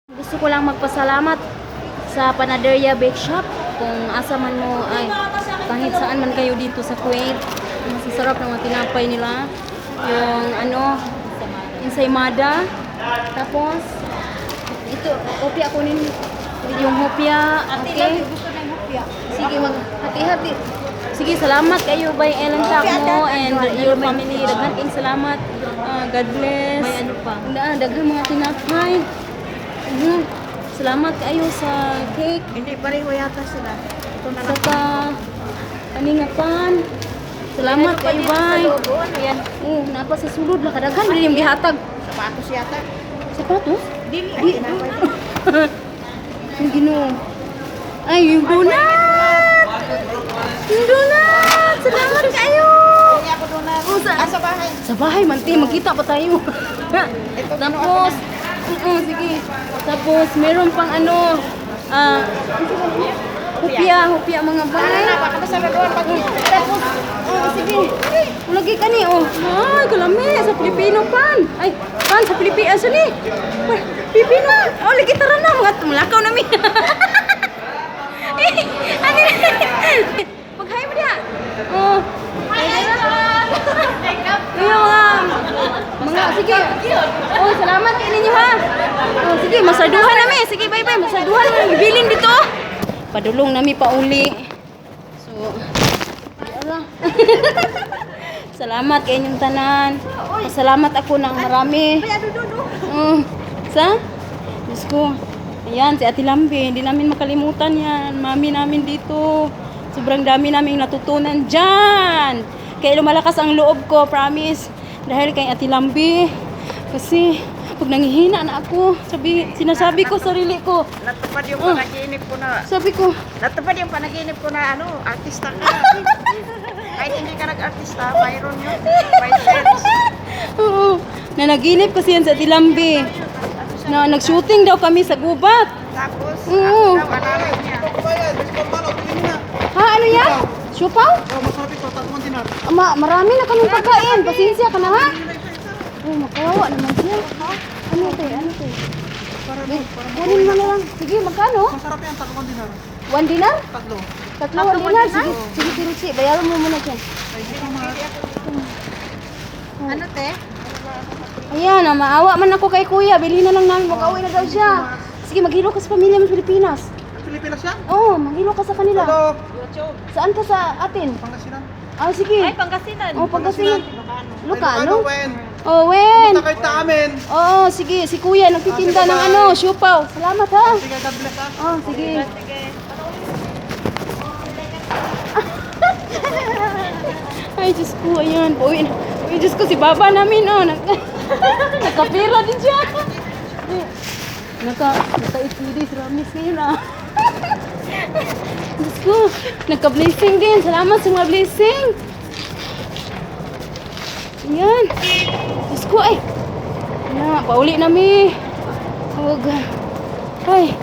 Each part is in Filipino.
Gusto ko lang magpasalamat sa Panaderia Bake Shop. Kung asa man mo ay kahit saan man kayo dito sa Kuwait, masasarap ng mga tinapay nila. Yung ensaymada. Tapos ito, hopya kunin yung hopya. Okay. Sige, hati-hati. Sige, salamat kayo by Ellen Takmo and your family. Daghan kayong salamat. God bless. May ano pa? Daghan mga tinapay. Salamat kayo sa cake. Hindi pareho yata sila. Ito na lang. Saka paningapan. Salamat kayo, bye. Ano yan? Napa sa sulod na kadaghan din yung gihatag. Sapatos yata. Sapatos? Dili. Yung Ginoo. Ay, yung donut! Yung donut! Salamat kayo! Hindi ako doon na. Sa bahay. Sa bahay, manti, magkita pa tayo. Tapos, sige. Tapos, meron pang hupya mga bahay. Baka na sa laruan pag Tapos, sige. Lagi ka ni, Ay, kalami, sa Pilipino pan. Ay, pan, sa Pilipino, asa ni? Ay, Pilipino. Lagi tara na, mga tumulakaw namin. Maghay mo diha. Sige. Salamat kayo ninyo ha. Sige, masaduhan namin. Sige, bye-bye. Masaduhan namin. Bibilin dito. Padulong namin pauli. So, yara. Salamat kayo inyong tanan. Salamat ako ng marami. Sa? Diyos ko. Ayan, si Ate Lambi. Hindi namin makalimutan yan. Mami namin dito. Sobrang dami naming natutunan dyan. Kaya lumalakas ang loob ko, promise. Dahil kay Ate Lambi. Kasi pag nangihina na ako, sinasabi ko sarili ko. natupad yung panaginip ko na. Sabi ko, Natupad yung panaginip ko na artista ka. Kahit hindi ka nag-artista, mayroon yun. May sense. oo, nanaginip kasi yan sa Ate Lambi. Na nag-shooting daw kami sa gubat. Tapos, Oo. ako daw, analay niya. Ha, ano yan? Siupaw? Marami na kaming pagkain. Pasensya ka na ha? Makawawa naman siya. Ano to? Kunin mo na lang. Sige, magkano? Masarap yan, 3 dinar. 1 dinar? Tatlo. Tatlo 1 dinar? Sige, Tiruchi. Bayaran mo muna dyan. Ano, te? Ayan, maawa man ako kay kuya. Bilhin na lang namin. Mag-away na daw siya. Sige, maghilo ka sa pamilya mo sa Pilipinas. Pilipinas yan? Oo, maghilo ka sa kanila. Hello. Saan ka sa atin? Pangasinan. Sige. Pangasinan. Pagkasinan. Ano? Lucano? Wen. Wen. Punta kayo sa amin. Oo, sige. Si kuya, nagtitinda sige, ng bye. siupaw. Salamat ha. Sige, God bless ha. Sige. Sige. Ay, Diyos ko, ayan. Uy, Diyos ko, si baba namin, Nakapira din siya. Naka-itidis, ramis ngayon, Diyos ko, nagka-blessing din. Salamat sa mga blessing. Ayan. Diyos ko, ay. Pauli namin. Huwag. Ay.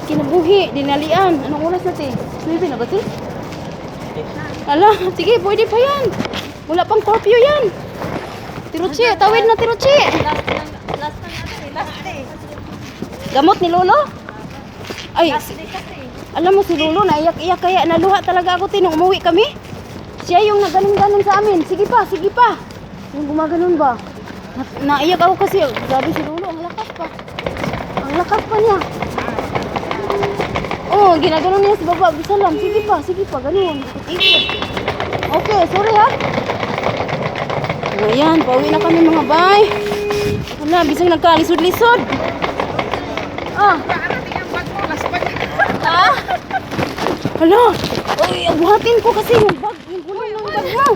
Kinabuhi, dinalian. Anong oras natin? Sleepy na ba, ti? Ala, sige, pwede pa yan. Wala pang curfew yan. Tiruchi, tawid na Tiruchi. Last day. Gamot ni Lolo? Ay, alam mo si Lolo, naiyak-iyak kaya naluha talaga ako nung umuwi kami. Siya yung naganon-ganon sa amin. Sige pa. Yung gumaganon ba? Naiyak ako kasi, grabe si Lolo, ang lakas pa. Ang lakas pa niya. Oh, ginaganon niya si baba. Bisalam, sige pa, ganun. Okay, sorry ha. Ayan, pauwi na kami mga bay. Wala, bisang nagkalisod-lisod. Hala, buhatin ko kasi yung bag. Yung gulong ng bag mo.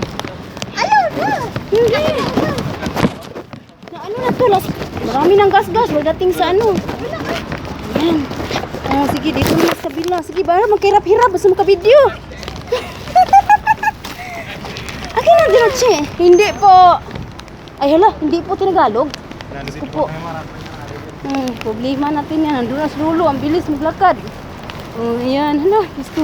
Ayaw na. Hindi. Na ano na to, marami ng gas-gas. Dating sa ano. Ayan. Sige, dito na sa kabila. Sige, bara magkahirap-hirap. Basta makabideo. Akin na, Dinuchi. Hindi po. Ay, hala, hindi po tinagalog. Gusto po. Problema natin yan. Nandun na si Lolo. Ang bilis maglakad. Ayan. Hala, gusto.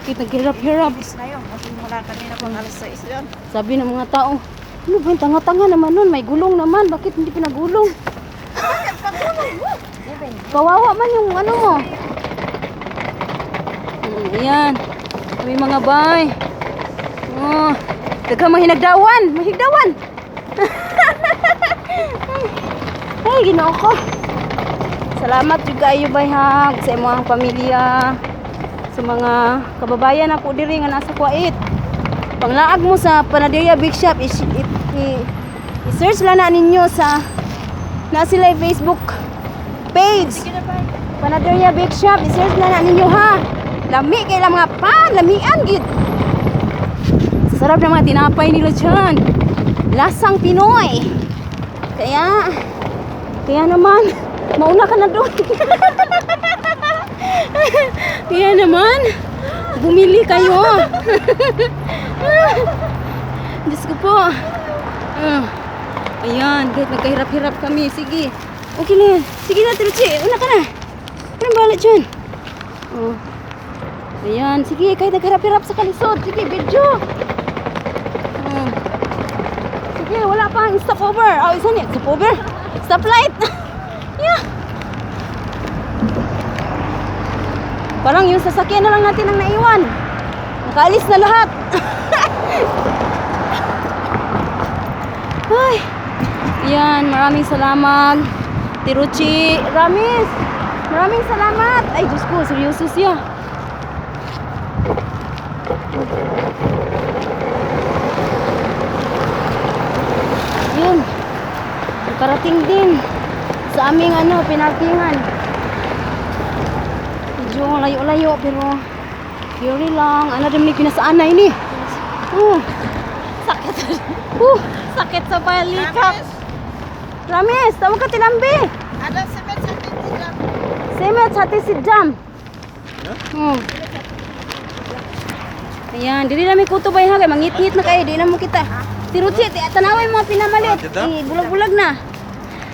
Kita nagkahirap-hirap. Ngayon, kasi mula kanina pang alas 6 yun. Sabi ng mga tao, ano ba yung tanga-tanga naman nun? May gulong naman. Bakit hindi pinagulong? Kawawa man yung ano mo. Ayan. May mga bay. Oh, daghang mahinagdawan. Mahigdawan. Ay, ginoo ko. Salamat juga ayo bay ha sa imong pamilya. Sa mga kababayan ako diri nga nasa Kuwait. Panglaag mo sa Panaderia Big Shop, i-search lang na ninyo sa na sila Facebook page. Panaderia Big Shop, i-search lang na ninyo ha. Lami kay lang mga pan, lamian gid. Sarap ng mga tinapay nila dyan. Lasang Pinoy. Kaya naman, mauna ka na doon. Kaya naman, bumili kayo. Diyos ko po. Ayan, kahit nagkahirap-hirap kami. Sige. Okay na yan. Sige na, Tiruchi. Una ka na. Anong bahala dyan? Oh. Ayan, sige. Kahit nagkahirap-hirap sa kalisod. Sige, video. Sige, wala pang stopover. Oh, isa niya. Stopover. Stoplight. Yeah. Parang yung sasakyan na lang natin ang naiwan. Nakaalis na lahat. Ay. Yan, maraming salamat. Tiruchi, Ramis. Maraming salamat. Ay, Diyos ko, seryoso siya. Yun. Nakarating din sa aming pinarkingan. Medyo layo-layo pero yuri lang. Ano din pinasaanay ni? Sakit. Sakit sa balikat. Ramis, tawag ka tilambi. Ada semen sa titigam. Semet sa tisidjam. Ayan, dili namin kuto ba kay mangit-ngit na kayo, di na mo kita. Tiruti, tanaway mo pinamalit. Bulag-bulag na.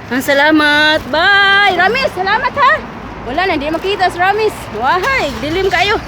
Ang salamat. Bye. Ramis, salamat ha. Wala na, di makita si Ramis. Wahay, dilim kayo.